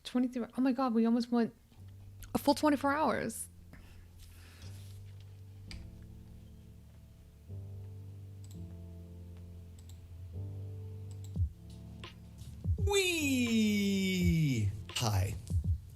23. Oh my god, we almost went a full 24 hours. Whee! Hi.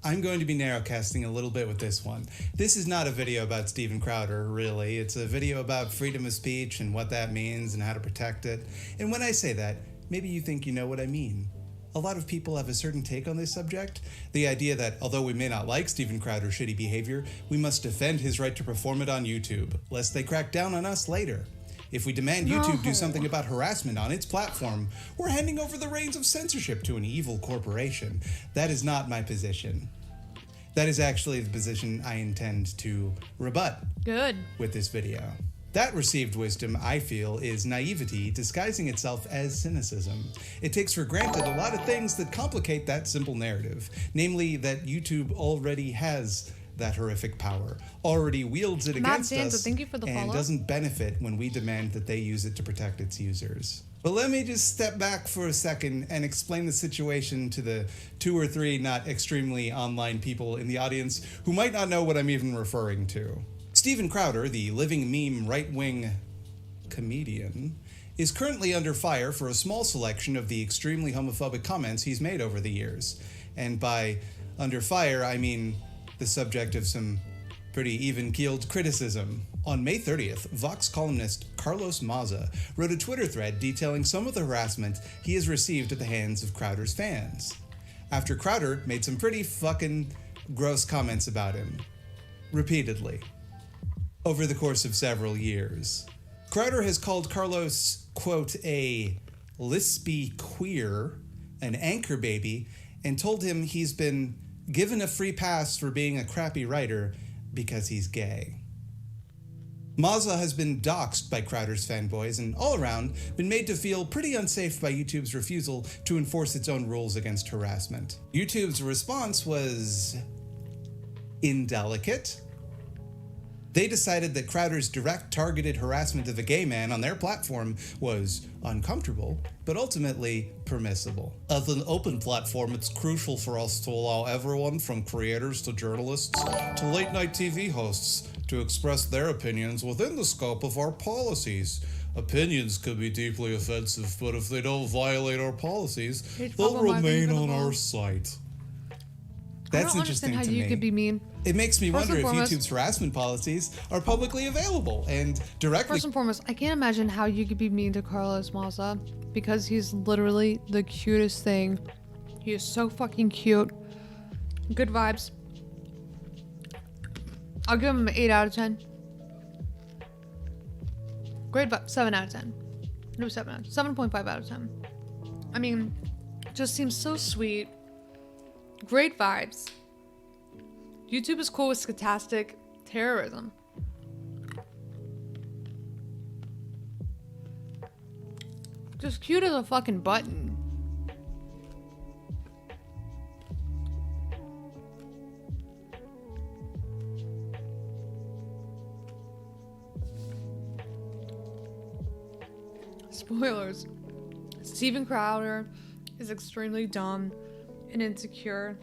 I'm going to be narrowcasting a little bit with this one. This is not a video about Steven Crowder, really. It's a video about freedom of speech and what that means and how to protect it. And when I say that, maybe you think you know what I mean. A lot of people have a certain take on this subject. The idea that, although we may not like Steven Crowder's shitty behavior, we must defend his right to perform it on YouTube, lest they crack down on us later. If we demand YouTube do something about harassment on its platform, we're handing over the reins of censorship to an evil corporation. That is not my position. That is actually the position I intend to rebut. Good. With this video. That received wisdom, I feel, is naivety disguising itself as cynicism. It takes for granted a lot of things that complicate that simple narrative, namely that YouTube already has that horrific power, already wields it against us, thank you for the and follow. Doesn't benefit when we demand that they use it to protect its users. But let me just step back for a second and explain the situation to the 2 or 3 not extremely online people in the audience who might not know what I'm even referring to. Steven Crowder, the living meme right-wing comedian, is currently under fire for a small selection of the extremely homophobic comments he's made over the years. And by under fire, I mean the subject of some pretty even-keeled criticism. On May 30th, Vox columnist Carlos Maza wrote a Twitter thread detailing some of the harassment he has received at the hands of Crowder's fans, after Crowder made some pretty fucking gross comments about him, repeatedly, over the course of several years. Crowder has called Carlos, quote, a lispy queer, an anchor baby, and told him he's been given a free pass for being a crappy writer because he's gay. Maza has been doxxed by Crowder's fanboys and all around been made to feel pretty unsafe by YouTube's refusal to enforce its own rules against harassment. YouTube's response was indelicate. They decided that Crowder's direct targeted harassment of a gay man on their platform was uncomfortable, but ultimately permissible. As an open platform, it's crucial for us to allow everyone from creators to journalists to late-night TV hosts to express their opinions within the scope of our policies. Opinions could be deeply offensive, but if they don't violate our policies, they'll remain on our site. That's interesting to me. I don't understand how you could be mean. It makes me wonder if YouTube's harassment policies are publicly available and directly... First and foremost, I can't imagine how you could be mean to Carlos Maza because he's literally the cutest thing. He is so fucking cute. Good vibes. I'll give him an 8 out of 10. Great vibe. 7 out of 10. No, 7.5 out of 10. I mean, just seems so sweet. Great vibes. YouTube is cool with stochastic terrorism. Just cute as a fucking button. Spoilers. Steven Crowder is extremely dumb and insecure.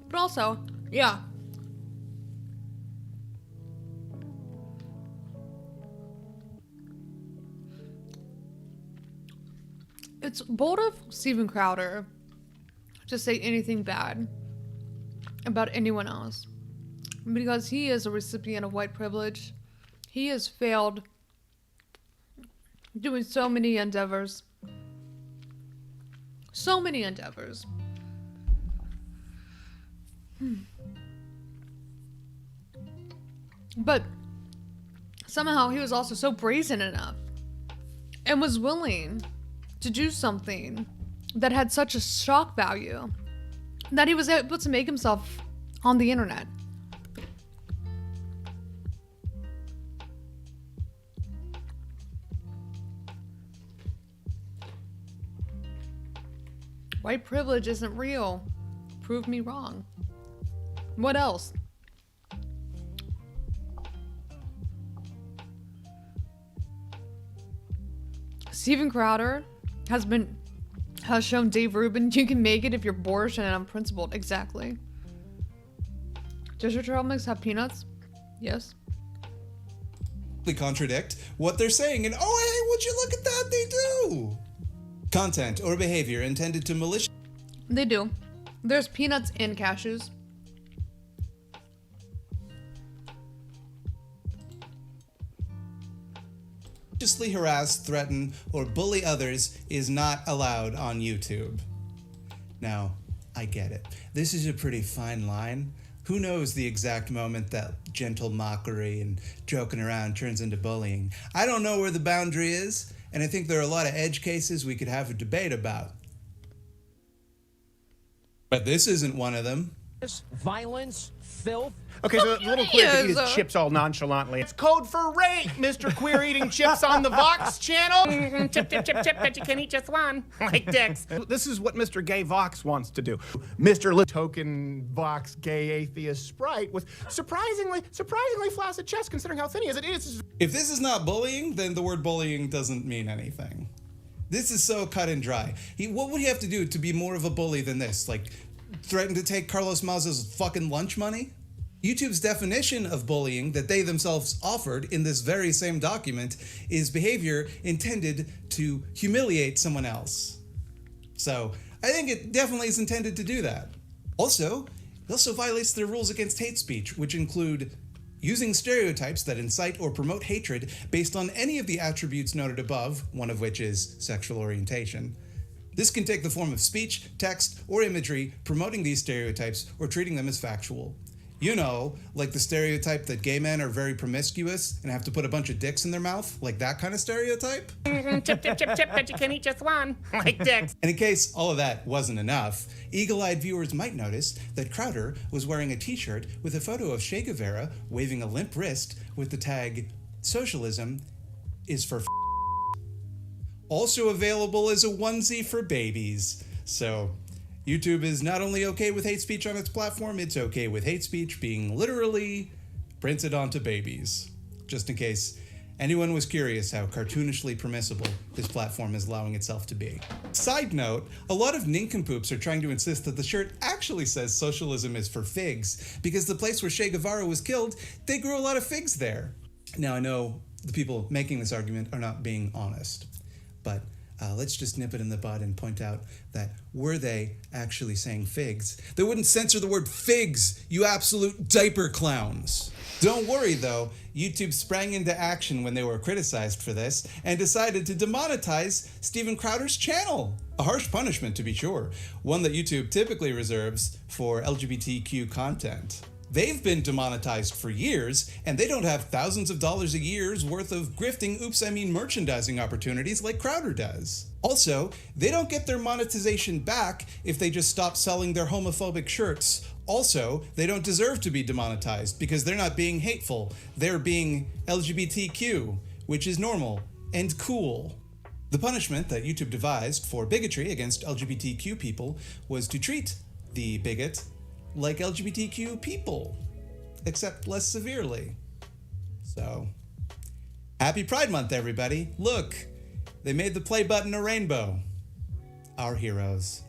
But also, yeah. It's bold of Steven Crowder to say anything bad about anyone else. Because he is a recipient of white privilege. He has failed doing so many endeavors. So many endeavors. But somehow he was also so brazen enough and was willing to do something that had such a shock value that he was able to make himself on the internet. White privilege isn't real. Prove me wrong. What else? Steven Crowder has has shown Dave Rubin you can make it if you're boorish and unprincipled. Exactly. Does your trail mix have peanuts? Yes. Contradict what they're saying, and oh hey, would you look at that, they do. Content or behavior intended to maliciously They do. There's peanuts in cashews. harass, threaten, or bully others is not allowed on YouTube. Now, I get it. This is a pretty fine line. Who knows the exact moment that gentle mockery and joking around turns into bullying? I don't know where the boundary is, and I think there are a lot of edge cases we could have a debate about. But this isn't one of them. Violence, filth. Okay, so the little queer can eat Yes. his chips all nonchalantly. It's code for rape, Mr. Queer eating chips on the Vox channel. Chip, chip, chip, chip, but you can eat just one. Like dicks. This is what Mr. Gay Vox wants to do. Mr. Token Vox Gay Atheist Sprite with surprisingly flaccid chest considering how thin he is. It is. If this is not bullying, then the word bullying doesn't mean anything. This is so cut and dry. What would he have to do to be more of a bully than this? Like, threaten to take Carlos Maza's fucking lunch money? YouTube's definition of bullying that they themselves offered in this very same document is behavior intended to humiliate someone else. So I think it definitely is intended to do that. Also, it also violates their rules against hate speech, which include using stereotypes that incite or promote hatred based on any of the attributes noted above, one of which is sexual orientation. This can take the form of speech, text, or imagery promoting these stereotypes or treating them as factual. You know, like the stereotype that gay men are very promiscuous and have to put a bunch of dicks in their mouth, like that kind of stereotype? Chip, chip, chip, chip, but you can eat just one. Like dicks. And in case all of that wasn't enough, eagle-eyed viewers might notice that Crowder was wearing a t-shirt with a photo of Che Guevara waving a limp wrist with the tag, "Socialism is for f***." Also available as a onesie for babies. So, YouTube is not only okay with hate speech on its platform, it's okay with hate speech being literally printed onto babies. Just in case anyone was curious how cartoonishly permissible this platform is allowing itself to be. Side note, a lot of nincompoops are trying to insist that the shirt actually says socialism is for figs, because the place where Che Guevara was killed, they grew a lot of figs there. Now I know the people making this argument are not being honest, but let's just nip it in the bud and point out that were they actually saying figs, they wouldn't censor the word figs, you absolute diaper clowns. Don't worry though, YouTube sprang into action when they were criticized for this and decided to demonetize Steven Crowder's channel. A harsh punishment to be sure, one that YouTube typically reserves for LGBTQ content. They've been demonetized for years, and they don't have thousands of dollars a year's worth of grifting merchandising opportunities like Crowder does. Also, they don't get their monetization back if they just stop selling their homophobic shirts. Also, they don't deserve to be demonetized because they're not being hateful. They're being LGBTQ, which is normal and cool. The punishment that YouTube devised for bigotry against LGBTQ people was to treat the bigot like LGBTQ people, except less severely. So, happy Pride Month, everybody. Look, they made the play button a rainbow. Our heroes.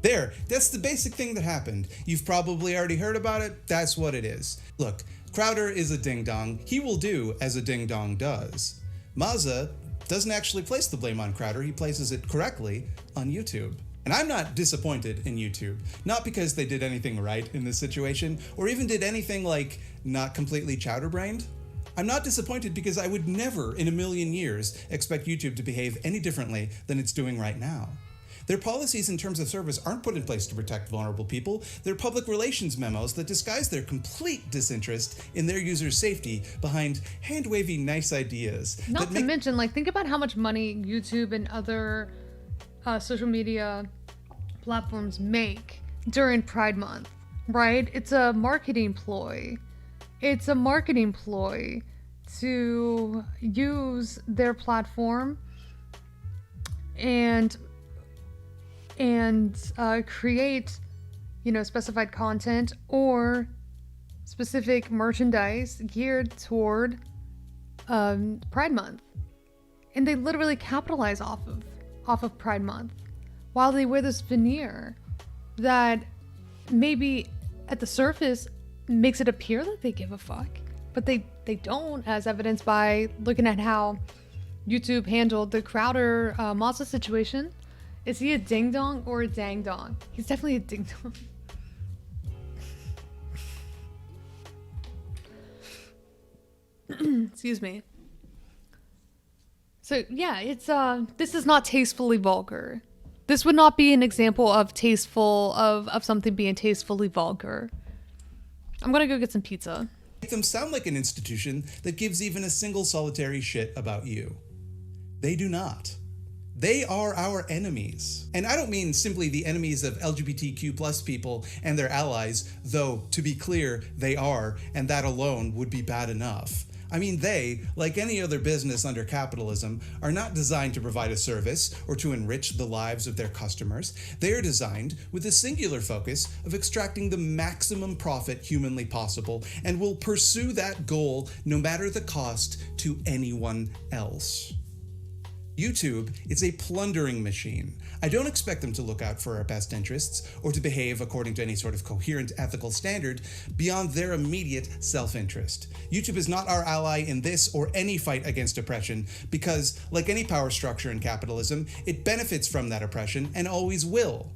There, that's the basic thing that happened. You've probably already heard about it. That's what it is. Look, Crowder is a ding-dong. He will do as a ding-dong does. Maza doesn't actually place the blame on Crowder. He places it correctly on YouTube. And I'm not disappointed in YouTube, not because they did anything right in this situation, or even did anything like not completely chowder-brained. I'm not disappointed because I would never in a million years expect YouTube to behave any differently than it's doing right now. Their policies in terms of service aren't put in place to protect vulnerable people. They're public relations memos that disguise their complete disinterest in their users' safety behind hand-wavy nice ideas. Not to mention, like, think about how much money YouTube and other social media platforms make during Pride Month, right? It's a marketing ploy. It's a marketing ploy to use their platform and create, specified content or specific merchandise geared toward Pride Month, and they literally capitalize off of Pride Month. while they wear this veneer that maybe at the surface makes it appear that they give a fuck, but they don't, as evidenced by looking at how YouTube handled the Crowder Mazda situation. Is he a ding dong or a dang dong? He's definitely a ding dong. Excuse me. So yeah, it's this is not tastefully vulgar. This would not be an example of tasteful of something being tastefully vulgar. I'm gonna go get some pizza. Make them sound like an institution that gives even a single solitary shit about you. They do not. They are our enemies. And I don't mean simply the enemies of LGBTQ plus people and their allies, though to be clear, they are, and that alone would be bad enough. I mean, they, like any other business under capitalism, are not designed to provide a service or to enrich the lives of their customers. They are designed with a singular focus of extracting the maximum profit humanly possible and will pursue that goal no matter the cost to anyone else. YouTube is a plundering machine. I don't expect them to look out for our best interests or to behave according to any sort of coherent ethical standard beyond their immediate self-interest. YouTube is not our ally in this or any fight against oppression because, like any power structure in capitalism, it benefits from that oppression and always will.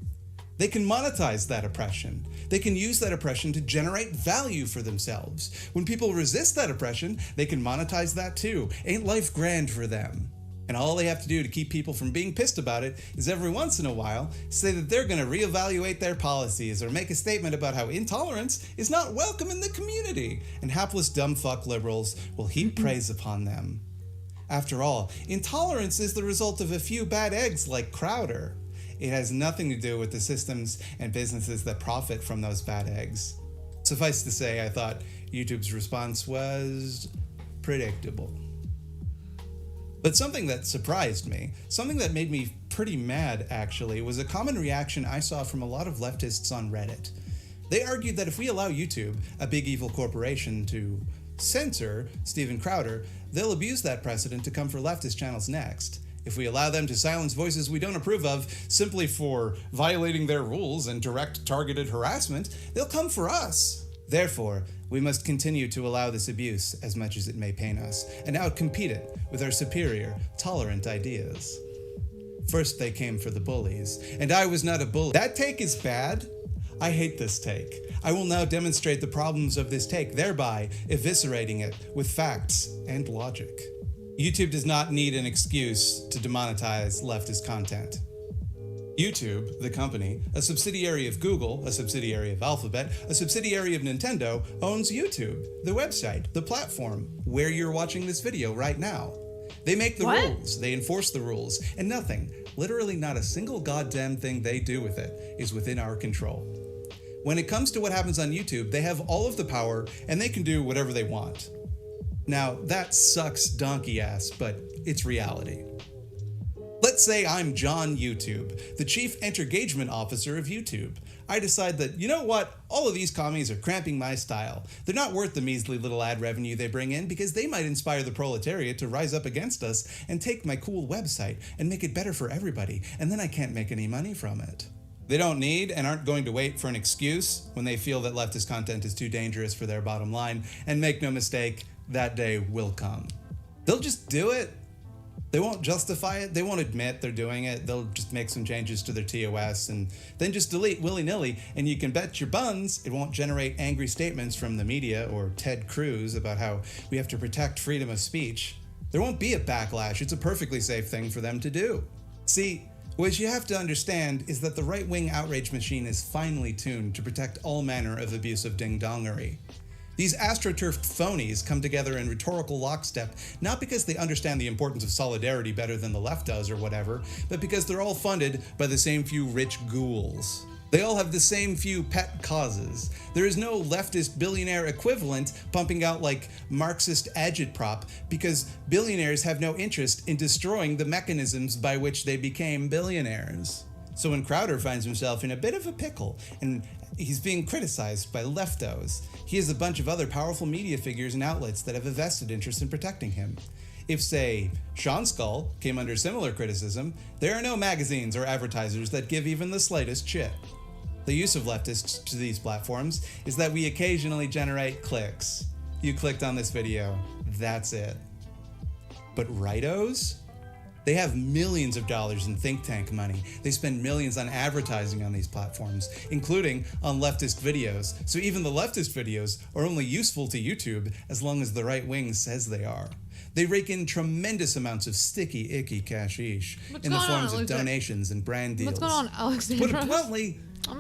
They can monetize that oppression. They can use that oppression to generate value for themselves. When people resist that oppression, they can monetize that too. Ain't life grand for them? And all they have to do to keep people from being pissed about it is every once in a while say that they're going to reevaluate their policies or make a statement about how intolerance is not welcome in the community, and hapless dumb fuck liberals will heap praise upon them. After all, intolerance is the result of a few bad eggs like Crowder. It has nothing to do with the systems and businesses that profit from those bad eggs. Suffice to say, I thought YouTube's response was predictable. But something that surprised me, something that made me pretty mad actually, was a common reaction I saw from a lot of leftists on Reddit. They argued that if we allow YouTube, a big evil corporation, to censor Steven Crowder, they'll abuse that precedent to come for leftist channels next. If we allow them to silence voices we don't approve of simply for violating their rules and direct targeted harassment, they'll come for us. Therefore, we must continue to allow this abuse as much as it may pain us, and outcompete it with our superior, tolerant ideas. First they came for the bullies, and I was not a bully. That take is bad. I hate this take. I will now demonstrate the problems of this take, thereby eviscerating it with facts and logic. YouTube does not need an excuse to demonetize leftist content. YouTube, the company, a subsidiary of Google, a subsidiary of Alphabet, a subsidiary of Nintendo, owns YouTube, the website, the platform, where you're watching this video right now. They make the rules, they enforce the rules, and nothing, literally not a single goddamn thing they do with it, is within our control. When it comes to what happens on YouTube, they have all of the power, and they can do whatever they want. Now, that sucks donkey ass, but it's reality. Let's say I'm John YouTube, the Chief Engagement Officer of YouTube. I decide that, you know what, all of these commies are cramping my style. They're not worth the measly little ad revenue they bring in because they might inspire the proletariat to rise up against us and take my cool website and make it better for everybody, and then I can't make any money from it. They don't need and aren't going to wait for an excuse when they feel that leftist content is too dangerous for their bottom line, and make no mistake, that day will come. They'll just do it. They won't justify it. They won't admit they're doing it. They'll just make some changes to their TOS and then just delete willy-nilly, and you can bet your buns it won't generate angry statements from the media or Ted Cruz about how we have to protect freedom of speech. There won't be a backlash. It's a perfectly safe thing for them to do. See, what you have to understand is that the right-wing outrage machine is finely tuned to protect all manner of abusive ding-dongery. These astroturfed phonies come together in rhetorical lockstep, not because they understand the importance of solidarity better than the left does or whatever, but because they're all funded by the same few rich ghouls. They all have the same few pet causes. There is no leftist billionaire equivalent pumping out like Marxist agitprop because billionaires have no interest in destroying the mechanisms by which they became billionaires. So when Crowder finds himself in a bit of a pickle and he's being criticized by leftos, he has a bunch of other powerful media figures and outlets that have a vested interest in protecting him. If, say, Sean Skull came under similar criticism, there are no magazines or advertisers that give even the slightest shit. The use of leftists to these platforms is that we occasionally generate clicks. You clicked on this video, that's it. But rightos? They have millions of dollars in think tank money. They spend millions on advertising on these platforms, including on leftist videos. So even the leftist videos are only useful to YouTube as long as the right wing says they are. They rake in tremendous amounts of sticky, icky cashish in the forms of donations and brand deals. What's going on, Alexandra? Put it bluntly,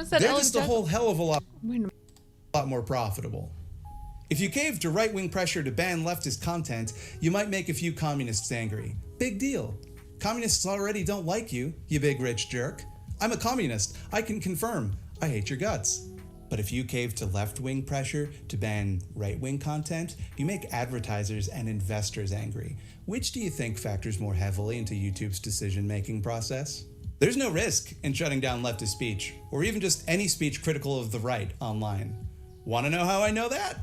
They're just a whole hell of a lot Wait a minute. more profitable. If you cave to right-wing pressure to ban leftist content, you might make a few communists angry. Big deal. Communists already don't like you, you big rich jerk. I'm a communist. I can confirm. I hate your guts. But if you cave to left-wing pressure to ban right-wing content, you make advertisers and investors angry. Which do you think factors more heavily into YouTube's decision-making process? There's no risk in shutting down leftist speech, or even just any speech critical of the right online. Want to know how I know that?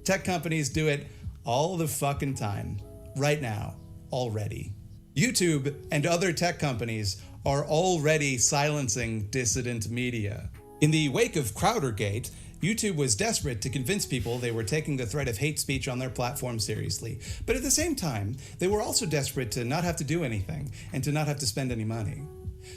Tech companies do it all the fucking time. Right now. Already. YouTube and other tech companies are already silencing dissident media. In the wake of Crowdergate, YouTube was desperate to convince people they were taking the threat of hate speech on their platform seriously. But at the same time, they were also desperate to not have to do anything and to not have to spend any money.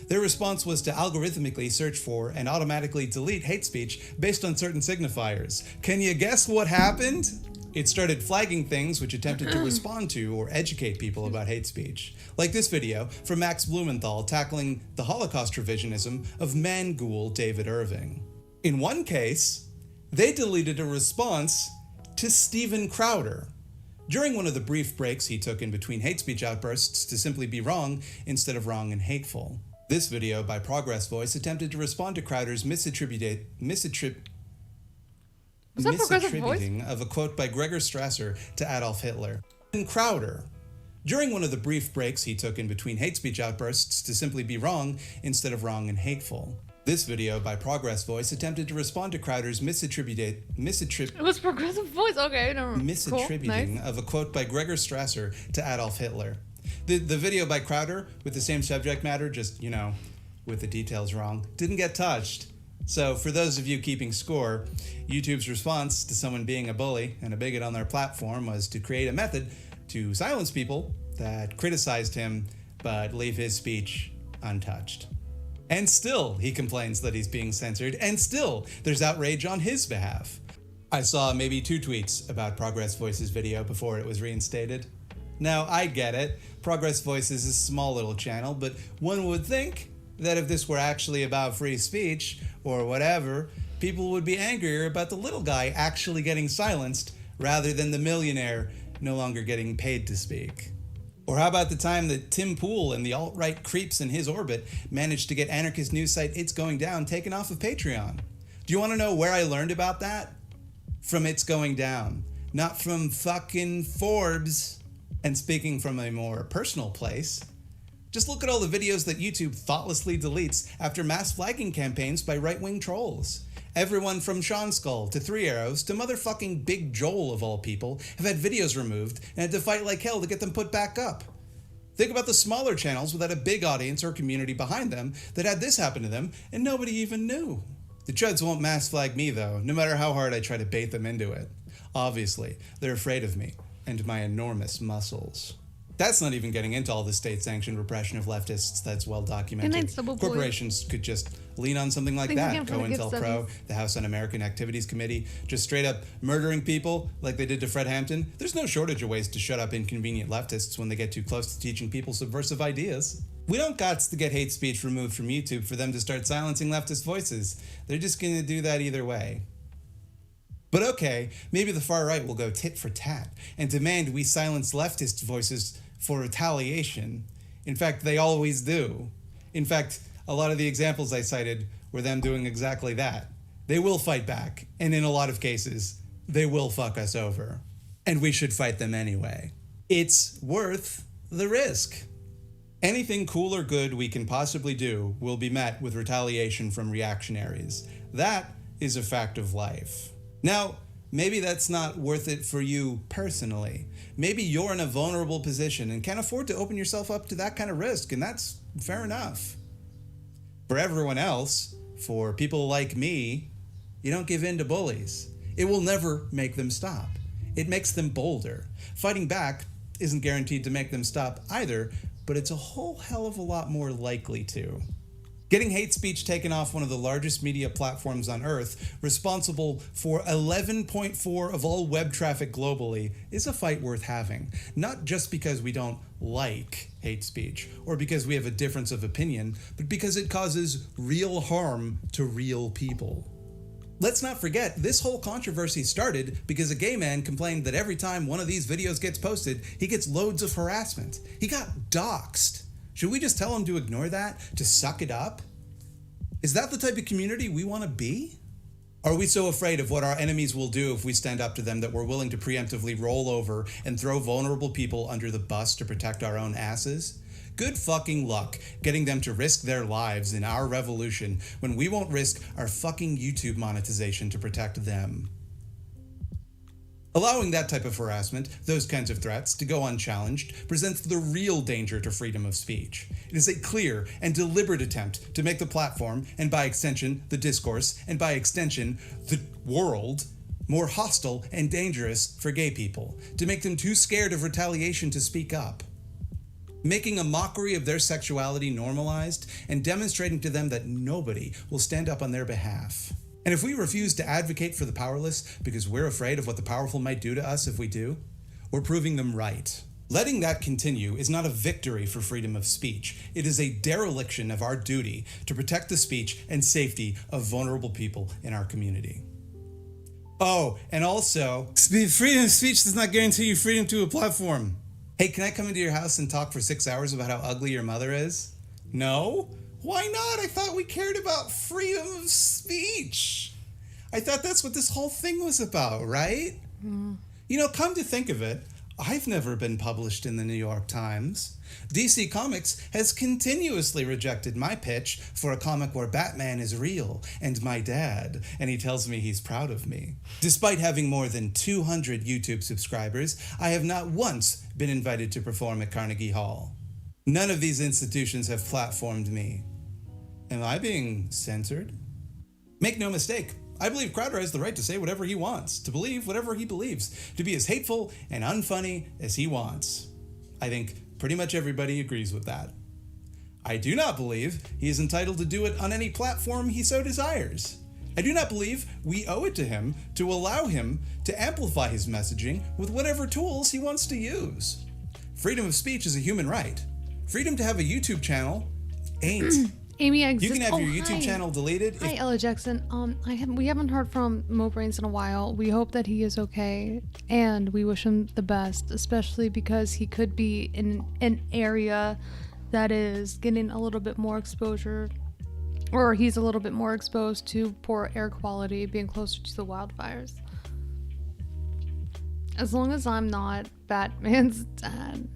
Their response was to algorithmically search for and automatically delete hate speech based on certain signifiers. Can you guess what happened? It started flagging things which attempted to respond to or educate people about hate speech. Like this video from Max Blumenthal tackling the Holocaust revisionism of man ghoul David Irving. In one case, they deleted a response to Steven Crowder during one of the brief breaks he took in between hate speech outbursts to simply be wrong instead of wrong and hateful. This video by Progress Voice attempted to respond to Crowder's misattributing of a quote by Gregor Strasser to Adolf Hitler. In Crowder, during one of the brief breaks he took in between hate speech outbursts to simply be wrong instead of wrong and hateful. This video by Progress Voice attempted to respond to Crowder's It was Progressive Voice. Okay, never mind. misattributing Cool. Nice. of a quote by Gregor Strasser to Adolf Hitler. The video by Crowder with the same subject matter, just, you know, with the details wrong, didn't get touched. So for those of you keeping score, YouTube's response to someone being a bully and a bigot on their platform was to create a method to silence people that criticized him but leave his speech untouched. And still, he complains that he's being censored, and still, there's outrage on his behalf. I saw maybe 2 tweets about Progress Voice's video before it was reinstated. Now, I get it. Progress Voice is a small little channel, but one would think that if this were actually about free speech, or whatever, people would be angrier about the little guy actually getting silenced rather than the millionaire no longer getting paid to speak. Or how about the time that Tim Pool and the alt-right creeps in his orbit managed to get anarchist news site It's Going Down taken off of Patreon? Do you want to know where I learned about that? From It's Going Down, not from fucking Forbes. And speaking from a more personal place, just look at all the videos that YouTube thoughtlessly deletes after mass flagging campaigns by right-wing trolls. Everyone from Sean Skull to Three Arrows to motherfucking Big Joel of all people have had videos removed and had to fight like hell to get them put back up. Think about the smaller channels without a big audience or community behind them that had this happen to them and nobody even knew. The Chuds won't mass flag me though, no matter how hard I try to bait them into it. Obviously, they're afraid of me and my enormous muscles. That's not even getting into all the state-sanctioned repression of leftists that's well documented. Corporations could just lean on something like that. COINTELPRO, the House Un-American Activities Committee, just straight up murdering people like they did to Fred Hampton. There's no shortage of ways to shut up inconvenient leftists when they get too close to teaching people subversive ideas. We don't got to get hate speech removed from YouTube for them to start silencing leftist voices. They're just gonna do that either way. But okay, maybe the far right will go tit for tat and demand we silence leftist voices for retaliation. In fact, they always do. In fact, a lot of the examples I cited were them doing exactly that. They will fight back, and in a lot of cases, they will fuck us over. And we should fight them anyway. It's worth the risk. Anything cool or good we can possibly do will be met with retaliation from reactionaries. That is a fact of life. Now, Maybe that's not worth it for you personally. Maybe you're in a vulnerable position and can't afford to open yourself up to that kind of risk, and that's fair enough. For everyone else, for people like me, you don't give in to bullies. It will never make them stop. It makes them bolder. Fighting back isn't guaranteed to make them stop either, but it's a whole hell of a lot more likely to. Getting hate speech taken off one of the largest media platforms on Earth, responsible for 11.4% of all web traffic globally, is a fight worth having. Not just because we don't like hate speech, or because we have a difference of opinion, but because it causes real harm to real people. Let's not forget, this whole controversy started because a gay man complained that every time one of these videos gets posted, he gets loads of harassment. He got doxxed. Should we just tell him to ignore that, to suck it up? Is that the type of community we want to be? Are we so afraid of what our enemies will do if we stand up to them that we're willing to preemptively roll over and throw vulnerable people under the bus to protect our own asses? Good fucking luck getting them to risk their lives in our revolution when we won't risk our fucking YouTube monetization to protect them. Allowing that type of harassment, those kinds of threats, to go unchallenged presents the real danger to freedom of speech. It is a clear and deliberate attempt to make the platform, and by extension, the discourse, and by extension, the world, more hostile and dangerous for gay people, to make them too scared of retaliation to speak up. Making a mockery of their sexuality normalized and demonstrating to them that nobody will stand up on their behalf. And if we refuse to advocate for the powerless because we're afraid of what the powerful might do to us if we do, we're proving them right. Letting that continue is not a victory for freedom of speech. It is a dereliction of our duty to protect the speech and safety of vulnerable people in our community. Oh, and also, freedom of speech does not guarantee you freedom to a platform. Hey, can I come into your house and talk for 6 hours about how ugly your mother is? No? Why not? I thought we cared about freedom of speech. I thought that's what this whole thing was about, right? You know, come to think of it, I've never been published in the New York Times. DC Comics has continuously rejected my pitch for a comic where Batman is real and my dad, and he tells me he's proud of me. Despite having more than 200 YouTube subscribers, I have not once been invited to perform at Carnegie Hall. None of these institutions have platformed me. Am I being censored? Make no mistake, I believe Crowder has the right to say whatever he wants, to believe whatever he believes, to be as hateful and unfunny as he wants. I think pretty much everybody agrees with that. I do not believe he is entitled to do it on any platform he so desires. I do not believe we owe it to him to allow him to amplify his messaging with whatever tools he wants to use. Freedom of speech is a human right. Freedom to have a YouTube channel ain't. Amy, you can have your YouTube hi. channel deleted. Hi, Ella Jackson. We haven't heard from Mo Brains in a while. We hope that he is okay, and we wish him the best, especially because he could be in an area that is getting a little bit more exposure, or he's a little bit more exposed to poor air quality, being closer to the wildfires. As long as I'm not Batman's dad.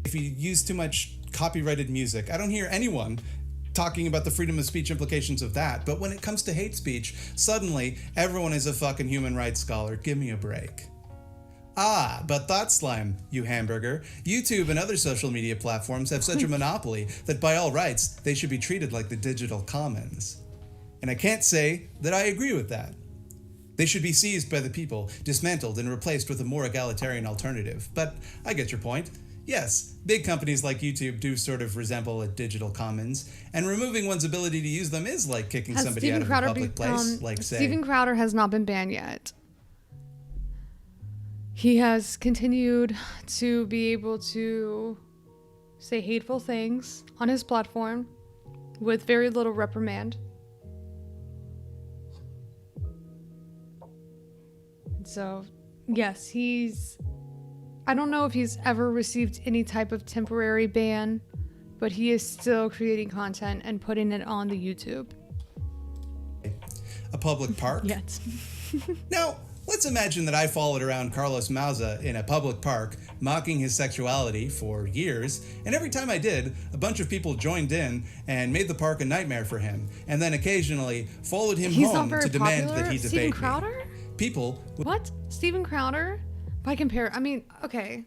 If you use too much copyrighted music, I don't hear anyone talking about the freedom of speech implications of that. But when it comes to hate speech, suddenly everyone is a fucking human rights scholar. Give me a break. Ah, but Thought Slime, you hamburger. YouTube and other social media platforms have such a monopoly that by all rights, they should be treated like the digital commons. And I can't say that I agree with that. They should be seized by the people, dismantled, and replaced with a more egalitarian alternative. But I get your point. Yes, big companies like YouTube do sort of resemble a digital commons, and removing one's ability to use them is like kicking somebody out of a public place, like say... Steven Crowder has not been banned yet. He has continued to be able to say hateful things on his platform with very little reprimand. So, yes, I don't know if he's ever received any type of temporary ban, but he is still creating content and putting it on the YouTube. A public park? Yet. Now, let's imagine that I followed around Carlos Mauza in a public park, mocking his sexuality for years, and every time I did, a bunch of people joined in and made the park a nightmare for him, and then occasionally followed him He's not home very to demand popular? that he Steven debate Crowder? me. People What? Steven Crowder? If I compare, I mean, okay.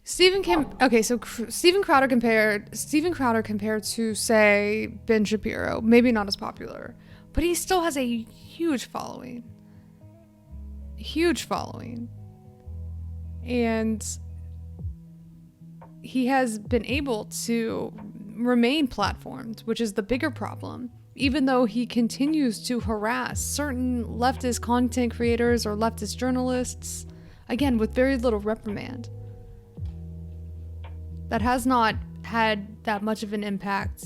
Steven Crowder compared to, say, Ben Shapiro, maybe not as popular, but he still has a huge following. Huge following. And he has been able to remain platformed, which is the bigger problem, even though he continues to harass certain leftist content creators or leftist journalists, again, with very little reprimand. That has not had that much of an impact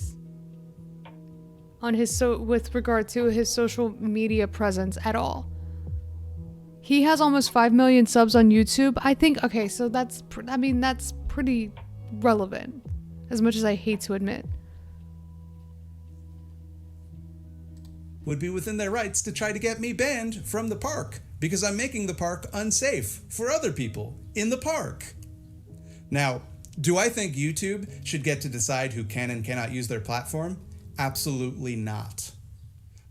on his with regard to his social media presence at all. He has almost 5 million subs on YouTube. I think, okay, so that's pretty relevant, as much as I hate to admit. would be within their rights to try to get me banned from the park because I'm making the park unsafe for other people in the park. Now, do I think YouTube should get to decide who can and cannot use their platform? Absolutely not.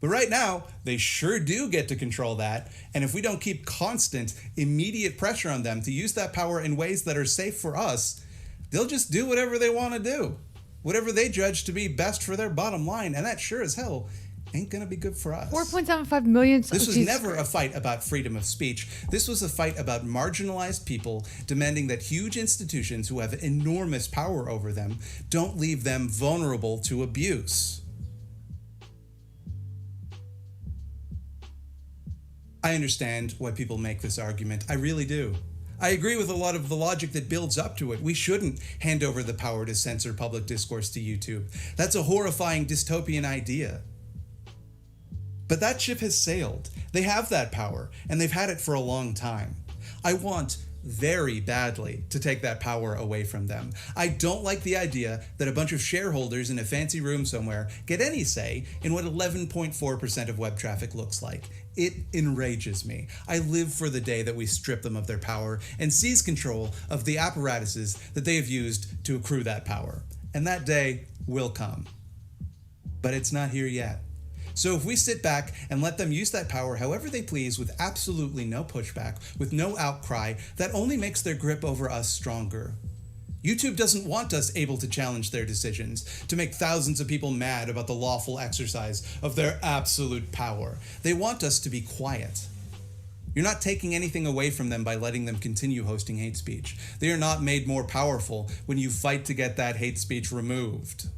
But right now, they sure do get to control that, and if we don't keep constant, immediate pressure on them to use that power in ways that are safe for us, they'll just do whatever they want to do. Whatever they judge to be best for their bottom line, and that sure as hell ain't gonna be good for us. 4.75 million. This was never a fight about freedom of speech. This was a fight about marginalized people demanding that huge institutions who have enormous power over them don't leave them vulnerable to abuse. I understand why people make this argument. I really do. I agree with a lot of the logic that builds up to it. We shouldn't hand over the power to censor public discourse to YouTube. That's a horrifying dystopian idea. But that ship has sailed. They have that power, and they've had it for a long time. I want very badly to take that power away from them. I don't like the idea that a bunch of shareholders in a fancy room somewhere get any say in what 11.4% of web traffic looks like. It enrages me. I live for the day that we strip them of their power and seize control of the apparatuses that they have used to accrue that power. And that day will come. But it's not here yet. So if we sit back and let them use that power however they please with absolutely no pushback, with no outcry, that only makes their grip over us stronger. YouTube doesn't want us able to challenge their decisions, to make thousands of people mad about the lawful exercise of their absolute power. They want us to be quiet. You're not taking anything away from them by letting them continue hosting hate speech. They are not made more powerful when you fight to get that hate speech removed.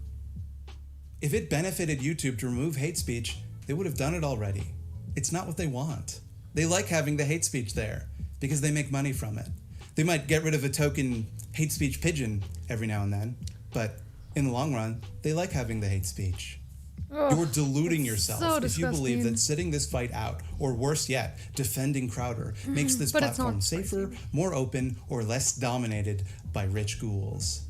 If it benefited YouTube to remove hate speech, they would have done it already. It's not what they want. They like having the hate speech there because they make money from it. They might get rid of a token hate speech pigeon every now and then, but in the long run, they like having the hate speech. You're deluding yourself so if you believe disgusting. that sitting this fight out, or worse yet, defending Crowder, makes this But it's not platform safer, more open, or less dominated by rich ghouls.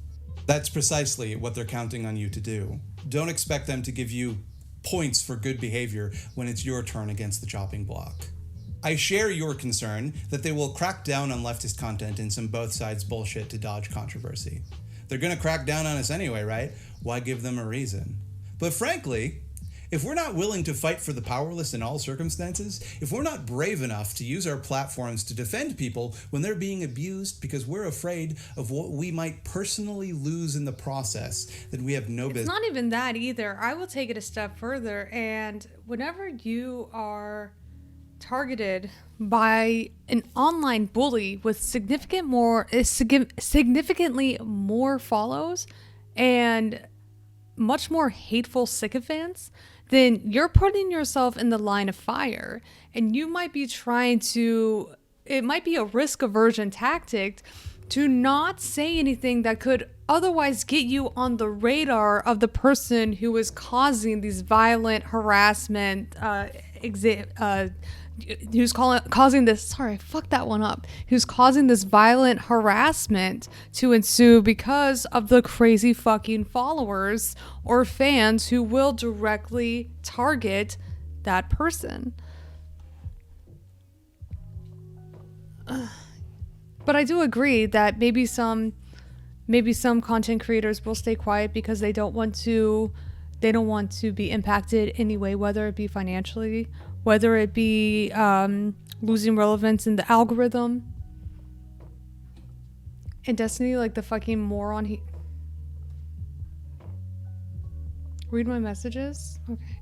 That's precisely what they're counting on you to do. Don't expect them to give you points for good behavior when it's your turn against the chopping block. I share your concern that they will crack down on leftist content and some both sides bullshit to dodge controversy. They're gonna crack down on us anyway, right? Why give them a reason? But frankly, if we're not willing to fight for the powerless in all circumstances, if we're not brave enough to use our platforms to defend people when they're being abused because we're afraid of what we might personally lose in the process, then we have no business. It's not even that either. I will take it a step further, and whenever you are targeted by an online bully with significantly more follows and much more hateful sycophants, then you're putting yourself in the line of fire, and you might be it might be a risk aversion tactic to not say anything that could otherwise get you on the radar of the person who is causing these violent harassment, who's causing this, sorry, fuck that one up, who's causing this violent harassment to ensue because of the crazy fucking followers or fans who will directly target that person. But I do agree that maybe some content creators will stay quiet because they don't want to be impacted anyway, whether it be financially, whether it be losing relevance in the algorithm. In Destiny, like the fucking moron he... Read my messages? Okay.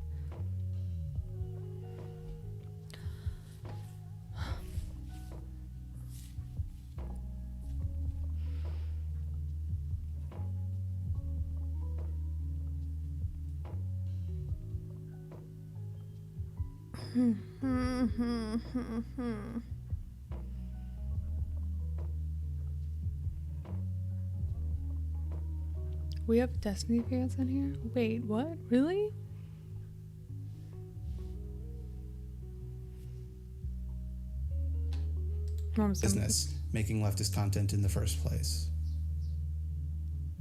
We have Destiny fans in here? Wait, what? Really? Business making leftist content in the first place.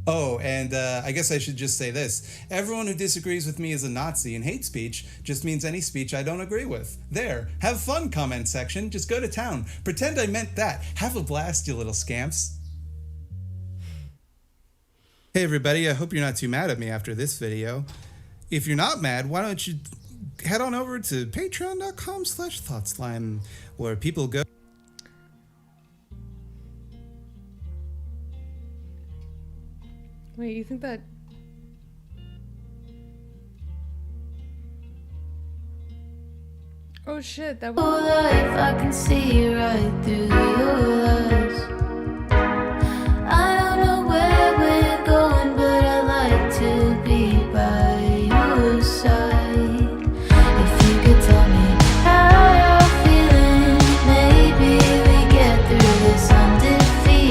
Oh, and I guess I should just say this. Everyone who disagrees with me is a Nazi, and hate speech just means any speech I don't agree with. There. Have fun, comment section. Just go to town. Pretend I meant that. Have a blast, you little scamps. Hey, everybody. I hope you're not too mad at me after this video. If you're not mad, why don't you head on over to patreon.com/thoughtslime, where people go... Wait, you think that... Oh shit, that was... If I can see right through your lies.